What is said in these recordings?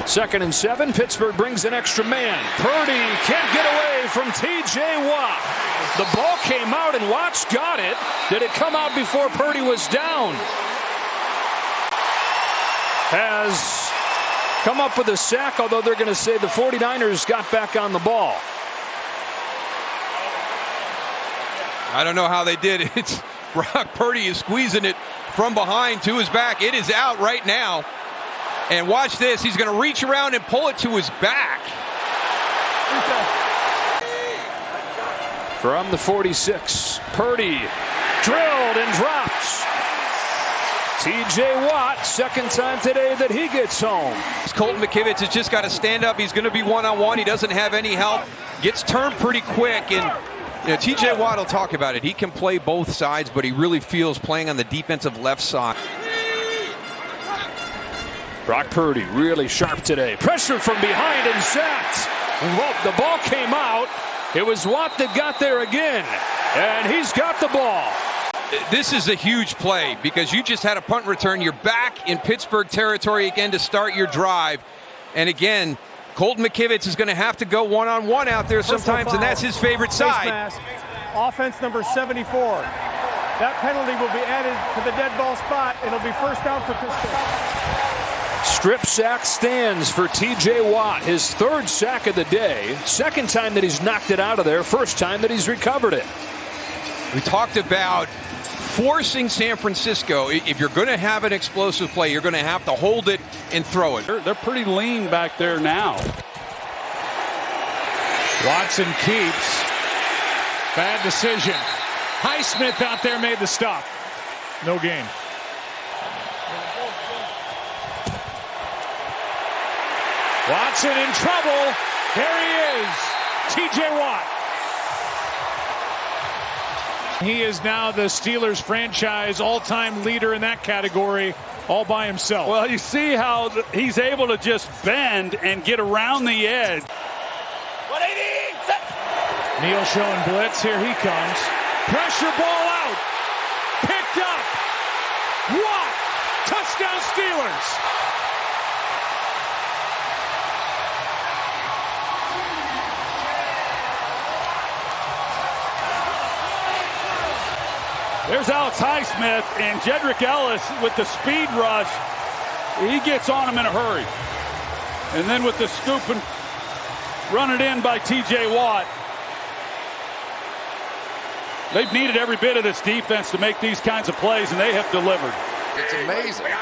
2nd and 7. Pittsburgh brings an extra man. Purdy can't get away from T.J. Watt. The ball came out and Watt's got it. Did it come out before Purdy was down? Has come up with a sack, although they're going to say the 49ers got back on the ball. I don't know how they did it. It's Brock Purdy is squeezing it from behind to his back. It is out right now. And watch this. He's going to reach around and pull it to his back. From the 46, Purdy drilled and dropped. T.J. Watt, second time today that he gets home. Colton McKivitz has just got to stand up. He's going to be one-on-one. He doesn't have any help. Gets turned pretty quick. And T.J. Watt will talk about it. He can play both sides, but he really feels playing on the defensive left side. Brock Purdy really sharp today. Pressured from behind and sacked. The ball came out. It was Watt that got there again. And he's got the ball. This is a huge play because you just had a punt return. You're back in Pittsburgh territory again to start your drive. And again, Colton McKivitz is going to have to go one-on-one out there sometimes, and that's his favorite side. Mask, offense number 74. That penalty will be added to the dead ball spot. It'll be first down for Pittsburgh. Strip sack stands for T.J. Watt. His 3rd sack of the day. 2nd time that he's knocked it out of there. 1st time that he's recovered it. We talked about forcing San Francisco. If you're going to have an explosive play, you're going to have to hold it and throw it. They're pretty lean back there now. Watson keeps. Bad decision. Highsmith out there made the stop. No gain. Watson in trouble. There he is. T.J. Watt. He is now the Steelers franchise all-time leader in that category all by himself. Well, you see how he's able to just bend and get around the edge. 180. Neal showing blitz. Here he comes. Pressure ball out. Picked up. Watt. Touchdown Steelers. There's Alex Highsmith, and Jedrick Ellis with the speed rush. He gets on him in a hurry. And then with the scoop and run it in by T.J. Watt. They've needed every bit of this defense to make these kinds of plays, and they have delivered. It's amazing.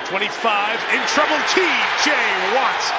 25, in trouble, T.J. Watt.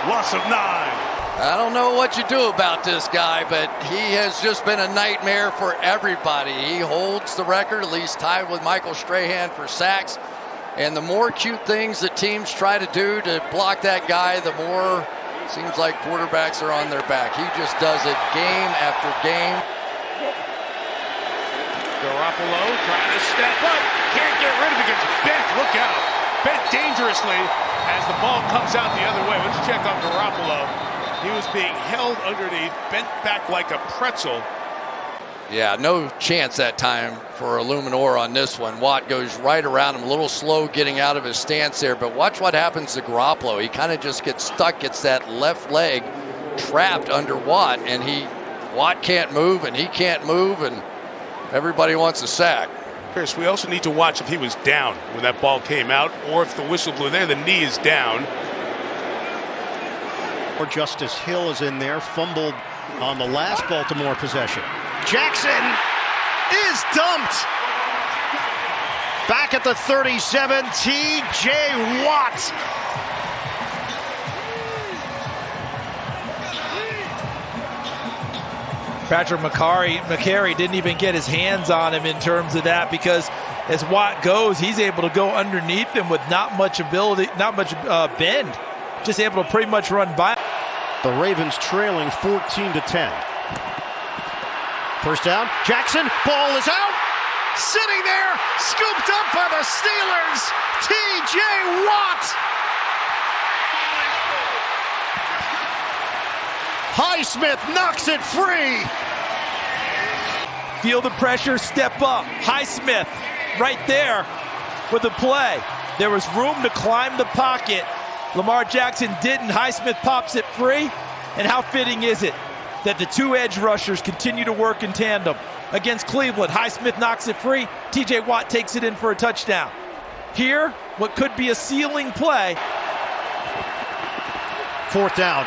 Loss of 9. I don't know what you do about this guy, but he has just been a nightmare for everybody. He holds the record, at least tied with Michael Strahan for sacks. And the more cute things that teams try to do to block that guy, the more it seems like quarterbacks are on their back. He just does it game after game. Garoppolo trying to step up. Can't get rid of it. Gets bent. Look out. Bent dangerously as the ball comes out the other way. Let's check on Garoppolo. He was being held underneath, bent back like a pretzel. Yeah, no chance that time for Illuminor on this one. Watt goes right around him, a little slow getting out of his stance there, but watch what happens to Garoppolo. He kind of just gets stuck, gets that left leg trapped under Watt, and Watt can't move, and he can't move, and everybody wants a sack. Chris, we also need to watch if he was down when that ball came out, or if the whistle blew there, the knee is down. Justice Hill is in there, fumbled on the last Baltimore possession. Jackson is dumped. Back at the 37, T.J. Watt. Patrick McCary didn't even get his hands on him in terms of that, because as Watt goes, he's able to go underneath him with not much ability, not much bend. Just able to pretty much run by. The Ravens trailing 14-10. First down, Jackson, ball is out. Sitting there, scooped up by the Steelers, T.J. Watt. Highsmith knocks it free. Feel the pressure, step up. Highsmith right there. with the play. There was room to climb the pocket. Lamar Jackson didn't. Highsmith pops it free. And how fitting is it that the two edge rushers continue to work in tandem against Cleveland? Highsmith knocks it free. TJ Watt takes it in for a touchdown. Here, what could be a ceiling play. Fourth down.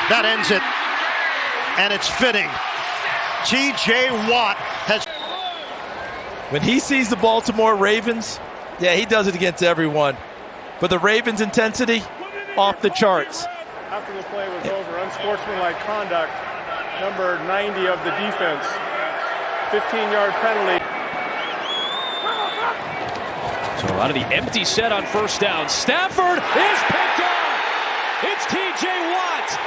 That ends it. And it's fitting. TJ Watt has... When he sees the Baltimore Ravens, yeah, he does it against everyone. But the Ravens' intensity, off the charts. After the play was over, unsportsmanlike conduct, number 90 of the defense. 15-yard penalty. So out of the empty set on first down. Stafford is picked up. It's TJ Watt.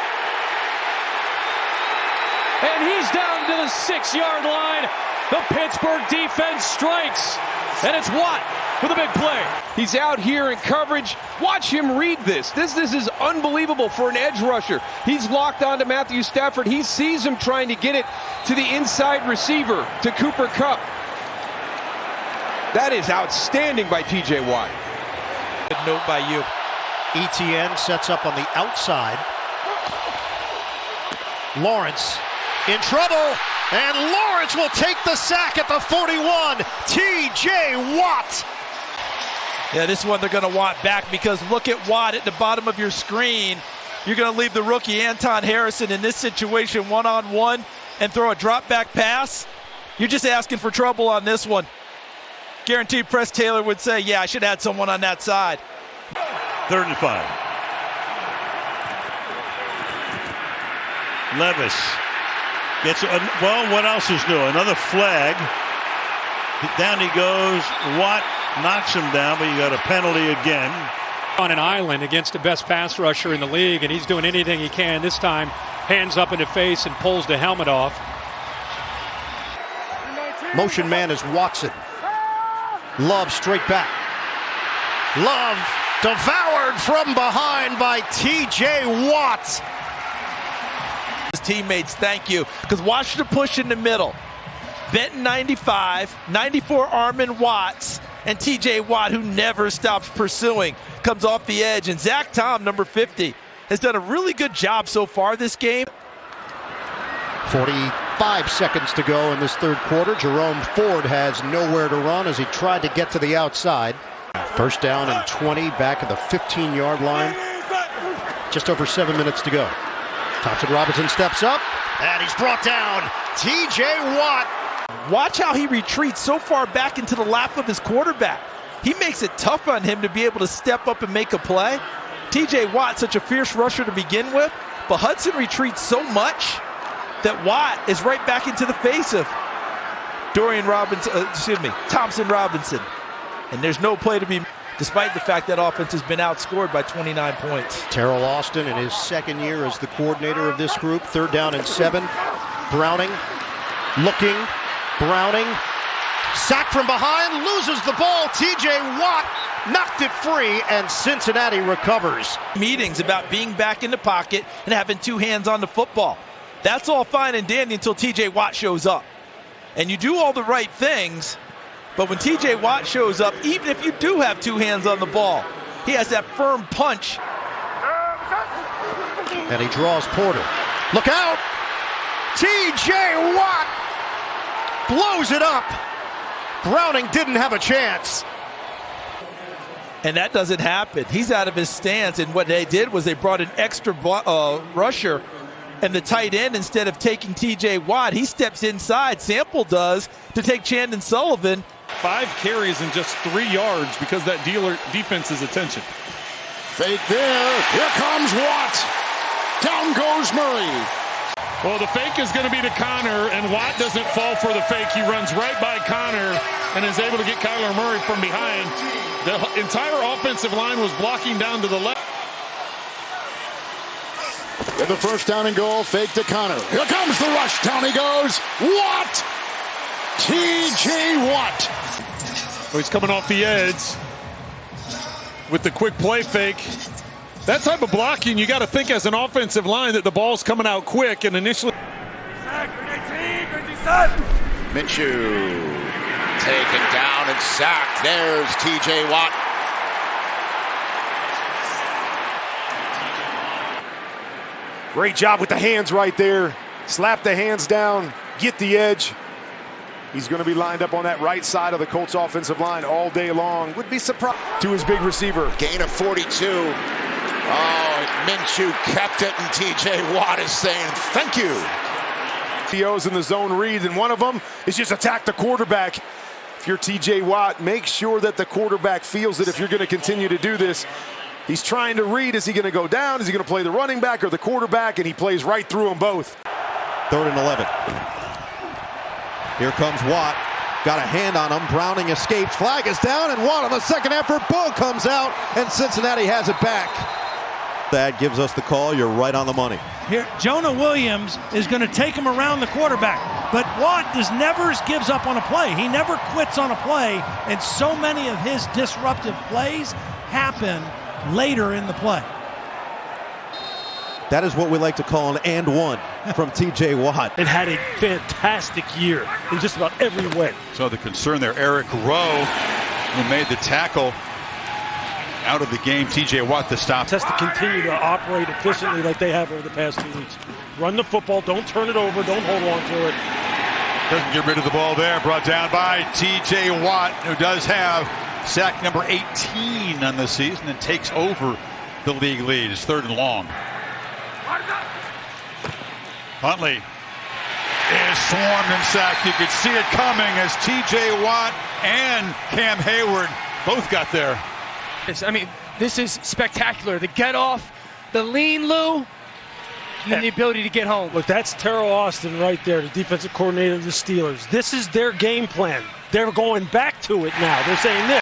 And he's down to the 6-yard line. The Pittsburgh defense strikes. And it's Watt with a big play. He's out here in coverage. Watch him read this. This is unbelievable for an edge rusher. He's locked onto Matthew Stafford. He sees him trying to get it to the inside receiver, to Cooper Kupp. That is outstanding by TJ Watt. Good note by you. ETN sets up on the outside. Lawrence in trouble, and Lawrence will take the sack at the 41. TJ Watt. Yeah, this one they're going to want back, because look at Watt at the bottom of your screen. You're going to leave the rookie Anton Harrison in this situation one-on-one and throw a drop-back pass. You're just asking for trouble on this one. Guaranteed Press Taylor would say, yeah, I should have had someone on that side. 3rd and 5. Levis gets, well, what else is new? Another flag. Down he goes. Watt knocks him down, but you got a penalty again. On an island against the best pass rusher in the league, and he's doing anything he can. This time, hands up in the face and pulls the helmet off. Motion man is Watson. Love straight back. Love devoured from behind by TJ Watt. His teammates, thank you, because watch the push in the middle. Benton 95, 94 Armin Watts, and TJ Watt, who never stops pursuing, comes off the edge. And Zach Tom, number 50, has done a really good job so far this game. 45 seconds to go in this third quarter. Jerome Ford has nowhere to run as he tried to get to the outside. First down and 20, back at the 15-yard line. Just over 7 minutes to go. Thompson Robinson steps up, and he's brought down. TJ Watt. Watch how he retreats so far back into the lap of his quarterback. He makes it tough on him to be able to step up and make a play. TJ Watt, such a fierce rusher to begin with, but Hudson retreats so much that Watt is right back into the face of Thompson Robinson. And there's no play to be, despite the fact that offense has been outscored by 29 points. Terrell Austin in his second year as the coordinator of this group. 3rd down and 7. Browning looking. Browning sacked from behind, loses the ball. TJ Watt knocked it free, and Cincinnati recovers. Meetings about being back in the pocket and having two hands on the football. That's all fine and dandy until TJ Watt shows up. And you do all the right things, but when TJ Watt shows up, even if you do have two hands on the ball, he has that firm punch. And he draws Porter. Look out! TJ Watt blows it up. Browning didn't have a chance. And that doesn't happen. He's out of his stance, and what they did was they brought an extra rusher, and the tight end, instead of taking TJ Watt, he steps inside. Sample does, to take Chandon Sullivan. 5 carries in just 3 yards because that defense's attention. Fake there. Here comes Watt. Down goes Murray. Well, the fake is going to be to Connor, and Watt doesn't fall for the fake. He runs right by Connor and is able to get Kyler Murray from behind. The entire offensive line was blocking down to the left. With the first down and goal, fake to Connor. Here comes the rush. Down he goes. Watt. TJ Watt. Oh, he's coming off the edge with the quick play fake. That type of blocking, you got to think as an offensive line that the ball's coming out quick, and initially. Minshew Taken down and sacked. There's T.J. Watt. Great job with the hands right there. Slap the hands down, get the edge. He's going to be lined up on that right side of the Colts offensive line all day long. Would be surprised to his big receiver. Gain of 42. Oh, Minshew kept it, and T.J. Watt is saying thank you. POs in the zone reads, and one of them is just attack the quarterback. If you're T.J. Watt, make sure that the quarterback feels it if you're going to continue to do this. He's trying to read, is he going to go down? Is he going to play the running back or the quarterback? And he plays right through them both. 3rd and 11. Here comes Watt. Got a hand on him. Browning escapes. Flag is down, and Watt on the second effort. Ball comes out, and Cincinnati has it back. That gives us the call. You're right on the money. Here, Jonah Williams is going to take him around the quarterback, but Watt never gives up on a play. He never quits on a play, and so many of his disruptive plays happen later in the play. That is what we like to call an and one from T.J. Watt. And had a fantastic year in just about every way. So the concern there, Eric Rowe, who made the tackle, out of the game. T.J. Watt to stop. Has to continue to operate efficiently like they have over the past 2 weeks. Run the football, don't turn it over, don't hold on to it. Doesn't get rid of the ball there. Brought down by T.J. Watt, who does have sack number 18 on the season and takes over the league lead. It's 3rd and long. Huntley is swarmed and sacked. You could see it coming as T.J. Watt and Cam Hayward both got there. I mean, this is spectacular. The get off, the lean, Lou, and then the ability to get home. Look, that's Terrell Austin right there, the defensive coordinator of the Steelers. This is their game plan. They're going back to it now. They're saying this.